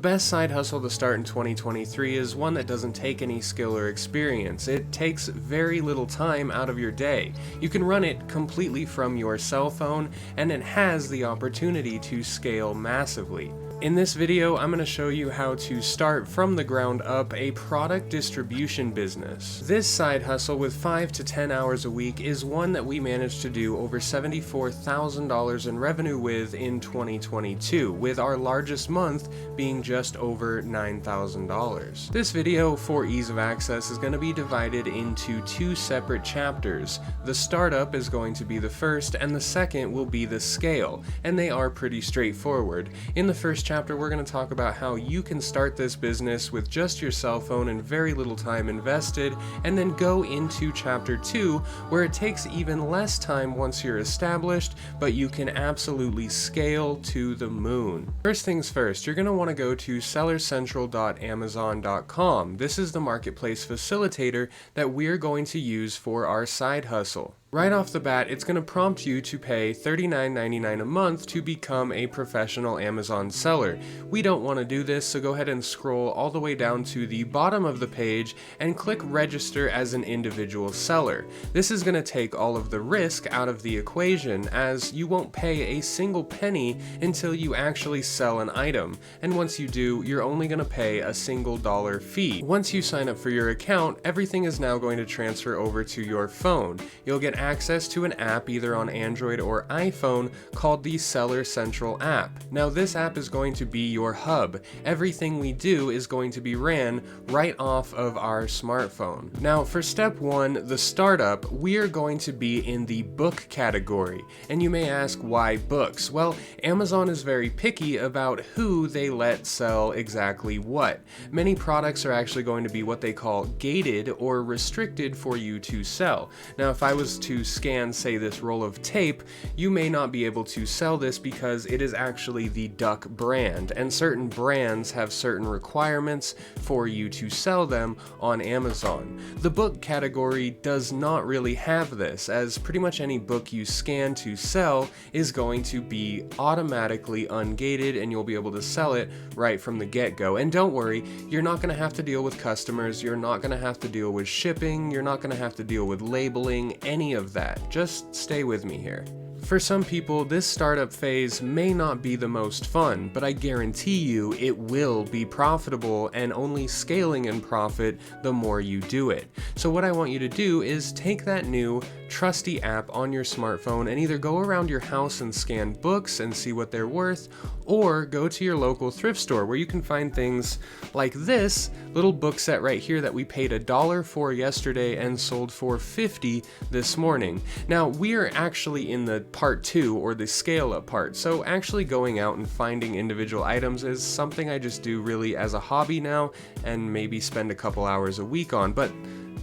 best side hustle to start in 2023 is one that doesn't take any skill or experience. It takes very little time out of your day. You can run it completely from your cell phone, and it has the opportunity to scale massively. In this video, I'm going to show you how to start from the ground up a product distribution business. This side hustle with 5 to 10 hours a week is one that we managed to do over $74,000 in revenue with in 2022, with our largest month being just over $9,000. This video, for ease of access, is going to be divided into two separate chapters. The startup is going to be the first, and the second will be the scale, and they are pretty straightforward. In the first chapter, we're going to talk about how you can start this business with just your cell phone and very little time invested, and then go into chapter 2, where it takes even less time once you're established, but you can absolutely scale to the moon. First things first, you're going to want to go to sellercentral.amazon.com. This is the marketplace facilitator that we're going to use for our side hustle. Right off the bat, it's going to prompt you to pay $39.99 a month to become a professional Amazon seller. We don't want to do this, so go ahead and scroll all the way down to the bottom of the page and click register as an individual seller. This is going to take all of the risk out of the equation, as you won't pay a single penny until you actually sell an item, and once you do, you're only going to pay a single dollar fee. Once you sign up for your account, everything is now going to transfer over to your phone. You'll get access to an app either on Android or iPhone called the Seller Central app. Now this app is going to be your hub. Everything we do is going to be ran right off of our smartphone. Now for step 1, the startup, we are going to be in the book category. And you may ask, why books? Well, Amazon is very picky about who they let sell exactly what. Many products are actually going to be what they call gated or restricted for you to sell. Now if I was to scan, say, this roll of tape, you may not be able to sell this because it is actually the Duck brand, and certain brands have certain requirements for you to sell them on Amazon. The book category does not really have this, as pretty much any book you scan to sell is going to be automatically ungated, and you'll be able to sell it right from the get-go. And don't worry, you're not going to have to deal with customers, you're not going to have to deal with shipping, you're not going to have to deal with labeling, any of that. Just stay with me here. For some people, this startup phase may not be the most fun, but I guarantee you it will be profitable, and only scaling in profit the more you do it. So what I want you to do is take that new trusty app on your smartphone and either go around your house and scan books and see what they're worth, or go to your local thrift store where you can find things like this little book set right here that we paid $1 for yesterday and sold for $50 this morning. Now we are actually in the part 2, or the scale up part, so actually going out and finding individual items is something I just do really as a hobby now, and maybe spend a couple hours a week on, but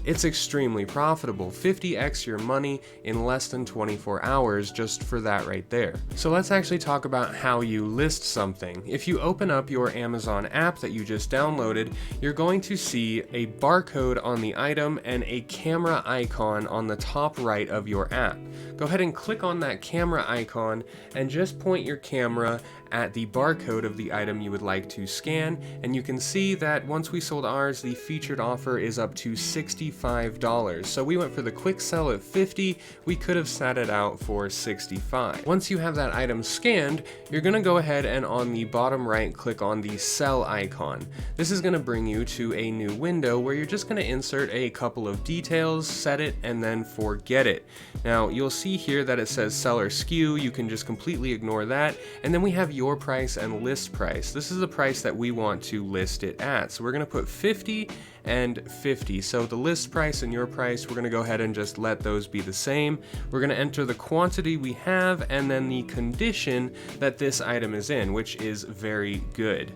it's extremely profitable. 50x your money in less than 24 hours just for that right there. So let's actually talk about how you list something. If you open up your Amazon app that you just downloaded, you're going to see a barcode on the item and a camera icon on the top right of your app. Go ahead and click on that camera icon and just point your camera at the barcode of the item you would like to scan, and you can see that once we sold ours, the featured offer is up to $65. So we went for the quick sell at $50, we could have sat it out for $65. Once you have that item scanned, you're gonna go ahead and on the bottom right, click on the sell icon. This is gonna bring you to a new window where you're just gonna insert a couple of details, set it, and then forget it. Now you'll see here that it says seller SKU, you can just completely ignore that, and then we have your price and list price. This is the price that we want to list it at. So we're going to put 50 and 50. So the list price and your price, we're going to go ahead and just let those be the same. We're going to enter the quantity we have and then the condition that this item is in, which is very good.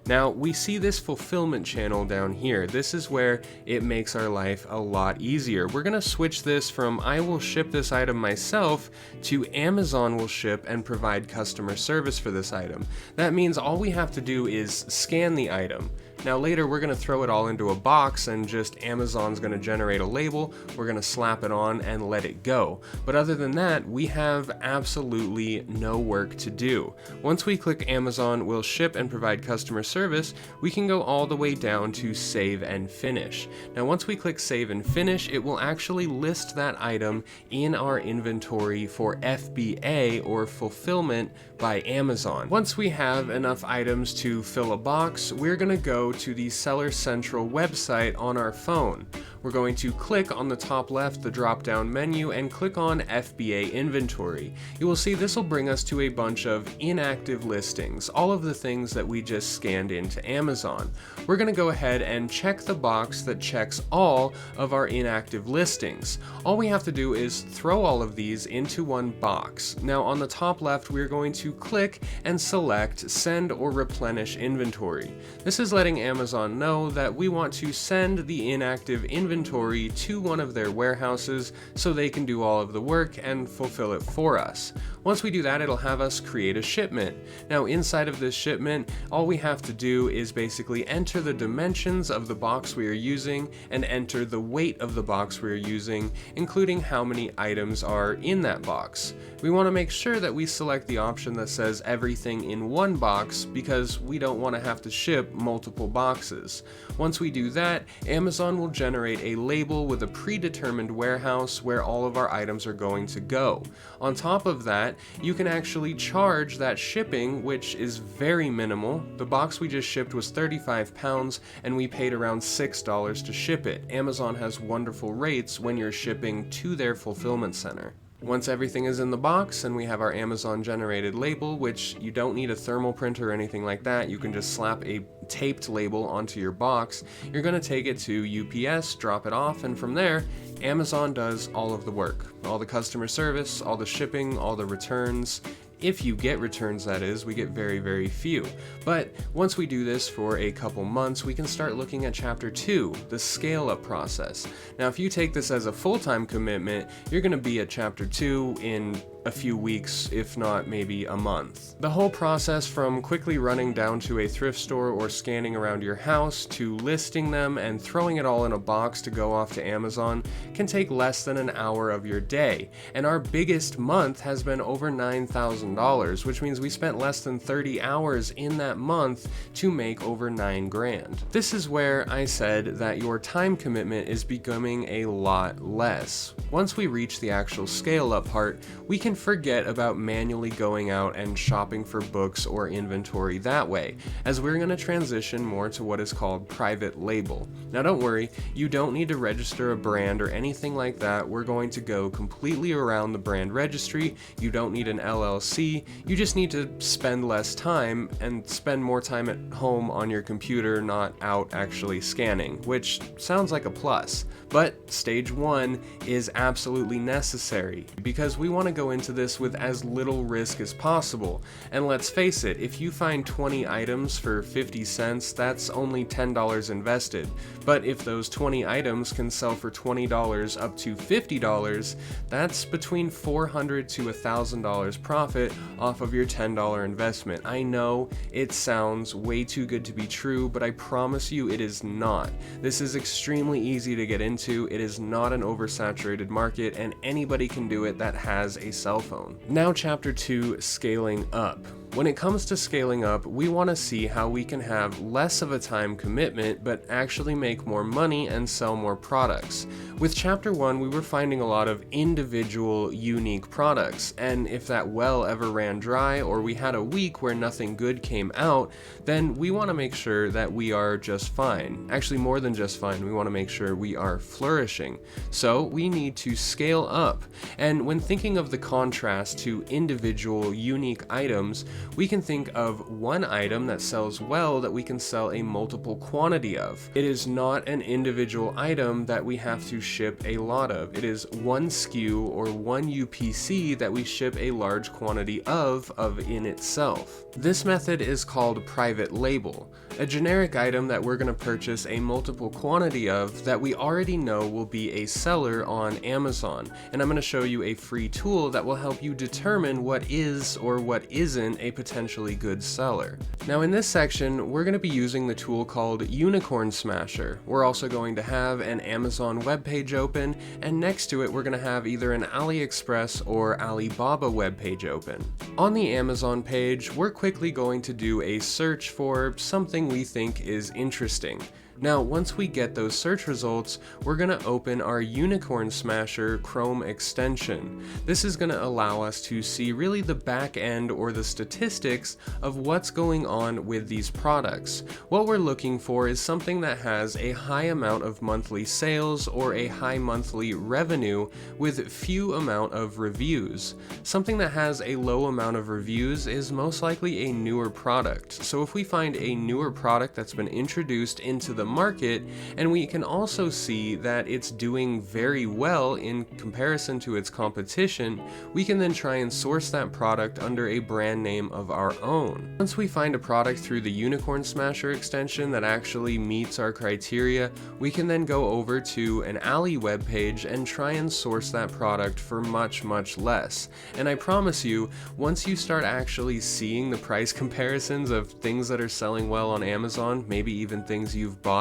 Now, we see this fulfillment channel down here. This is where it makes our life a lot easier. We're gonna switch this from I will ship this item myself to Amazon will ship and provide customer service for this item. That means all we have to do is scan the item, Now later we're going to throw it all into a box and just Amazon's going to generate a label, we're going to slap it on and let it go. But other than that, we have absolutely no work to do. Once we click Amazon will ship and provide customer service, we can go all the way down to save and finish. Now once we click save and finish, it will actually list that item in our inventory for FBA, or fulfillment by Amazon. Once we have enough items to fill a box, we're going to go to the Seller Central website on our phone. We're going to click on the top left, the drop down menu, and click on FBA inventory. You will see this will bring us to a bunch of inactive listings, all of the things that we just scanned into Amazon. We're going to go ahead and check the box that checks all of our inactive listings. All we have to do is throw all of these into one box. Now on the top left, we're going to click and select send or replenish inventory. This is letting Amazon know that we want to send the inactive inventory to one of their warehouses so they can do all of the work and fulfill it for us. Once we do that, it'll have us create a shipment. Now inside of this shipment, all we have to do is basically enter the dimensions of the box we are using and enter the weight of the box we are using, including how many items are in that box. We want to make sure that we select the option that says everything in one box because we don't want to have to ship multiple boxes. Once we do that, Amazon will generate a label with a predetermined warehouse where all of our items are going to go. On top of that, you can actually charge that shipping, which is very minimal. The box we just shipped was 35 pounds and we paid around $6 to ship it. Amazon has wonderful rates when you're shipping to their fulfillment center. Once everything is in the box and we have our Amazon generated label, which you don't need a thermal printer or anything like that, you can just slap a taped label onto your box, you're going to take it to UPS, drop it off, and from there, Amazon does all of the work. All the customer service, all the shipping, all the returns. If you get returns, that is, we get very, very few. But once we do this for a couple months, we can start looking at Chapter 2, the scale-up process. Now, if you take this as a full-time commitment, you're going to be at Chapter 2 in a few weeks, if not maybe a month. The whole process from quickly running down to a thrift store or scanning around your house to listing them and throwing it all in a box to go off to Amazon can take less than an hour of your day. And our biggest month has been over $9,000, which means we spent less than 30 hours in that month to make over $9 grand. This is where I said that your time commitment is becoming a lot less. Once we reach the actual scale up part, we can forget about manually going out and shopping for books or inventory that way, as we're going to transition more to what is called private label. Now don't worry, you don't need to register a brand or anything like that. We're going to go completely around the brand registry. You don't need an LLC. You just need to spend less time and spend more time at home on your computer, not out actually scanning, which sounds like a plus. But stage 1 is absolutely necessary because we want to go into this with as little risk as possible. And let's face it, if you find 20 items for 50 cents, that's only $10 invested. But if those 20 items can sell for $20 up to $50, that's between $400 to $1,000 profit off of your $10 investment. I know it sounds way too good to be true, but I promise you it is not. This is extremely easy to get into. It is not an oversaturated market, and anybody can do it that has a cell phone. Now Chapter 2, scaling up. When it comes to scaling up, we want to see how we can have less of a time commitment but actually make more money and sell more products. With Chapter 1, we were finding a lot of individual, unique products, and if that well ever ran dry or we had a week where nothing good came out, then we want to make sure that we are just fine. Actually, more than just fine, we want to make sure we are flourishing. So we need to scale up. And when thinking of the contrast to individual, unique items, we can think of one item that sells well that we can sell a multiple quantity of. It is not an individual item that we have to ship a lot of. It is one SKU or one UPC that we ship a large quantity of in itself. This method is called private label, a generic item that we're going to purchase a multiple quantity of that we already know will be a seller on Amazon. And I'm going to show you a free tool that will help you determine what is or what isn't a potentially good seller. Now in this section, we're going to be using the tool called Unicorn Smasher. We're also going to have an Amazon web page open, and next to it we're going to have either an AliExpress or Alibaba web page open. On the Amazon page, we're quickly going to do a search for something we think is interesting. Now, once we get those search results, we're going to open our Unicorn Smasher Chrome extension. This is going to allow us to see really the back end or the statistics of what's going on with these products. What we're looking for is something that has a high amount of monthly sales or a high monthly revenue with few amount of reviews. Something that has a low amount of reviews is most likely a newer product. So if we find a newer product that's been introduced into the market, and we can also see that it's doing very well in comparison to its competition, we can then try and source that product under a brand name of our own. Once we find a product through the Unicorn Smasher extension that actually meets our criteria, we can then go over to an Ali web page and try and source that product for much less. And I promise you, once you start actually seeing the price comparisons of things that are selling well on Amazon, maybe even things you've bought,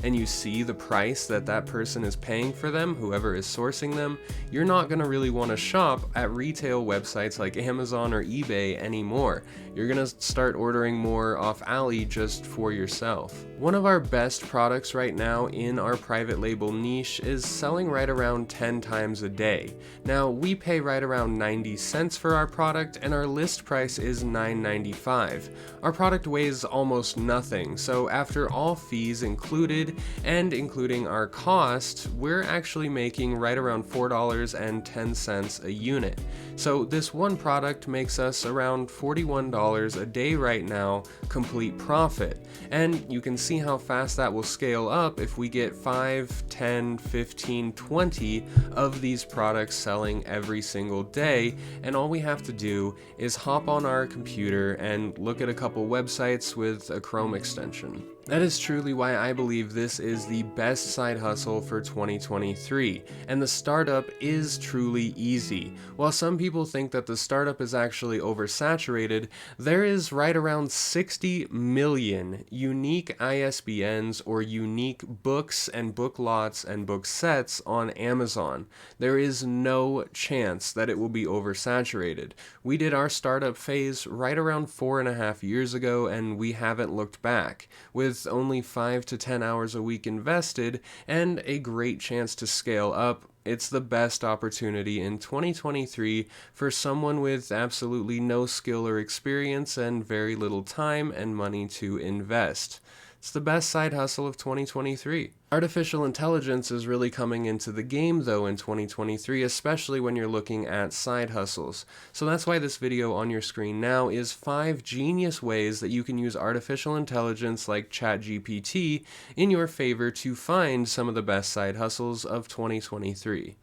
and you see the price that that person is paying for them, whoever is sourcing them, you're not going to really want to shop at retail websites like Amazon or eBay anymore. You're going to start ordering more off Ali just for yourself. One of our best products right now in our private label niche is selling right around 10 times a day. Now, we pay right around 90 cents for our product, and our list price is $9.95. Our product weighs almost nothing, so after all fees included and including our cost, we're actually making right around $4.10 a unit. So this one product makes us around $41 a day right now, complete profit. And you can see how fast that will scale up if we get 5, 10, 15, 20 of these products selling every single day, and all we have to do is hop on our computer and look at a couple websites with a Chrome extension. That is truly why I believe this is the best side hustle for 2023, and the startup is truly easy. While some people think that the startup is actually oversaturated, there is right around 60 million unique ISBNs or unique books and book lots and book sets on Amazon. There is no chance that it will be oversaturated. We did our startup phase right around 4.5 years ago, and we haven't looked back. With only 5 to 10 hours a week invested and a great chance to scale up, it's the best opportunity in 2023 for someone with absolutely no skill or experience and very little time and money to invest. It's the best side hustle of 2023. Artificial intelligence is really coming into the game though in 2023, especially when you're looking at side hustles. So that's why this video on your screen now is 5 genius ways that you can use artificial intelligence like ChatGPT in your favor to find some of the best side hustles of 2023.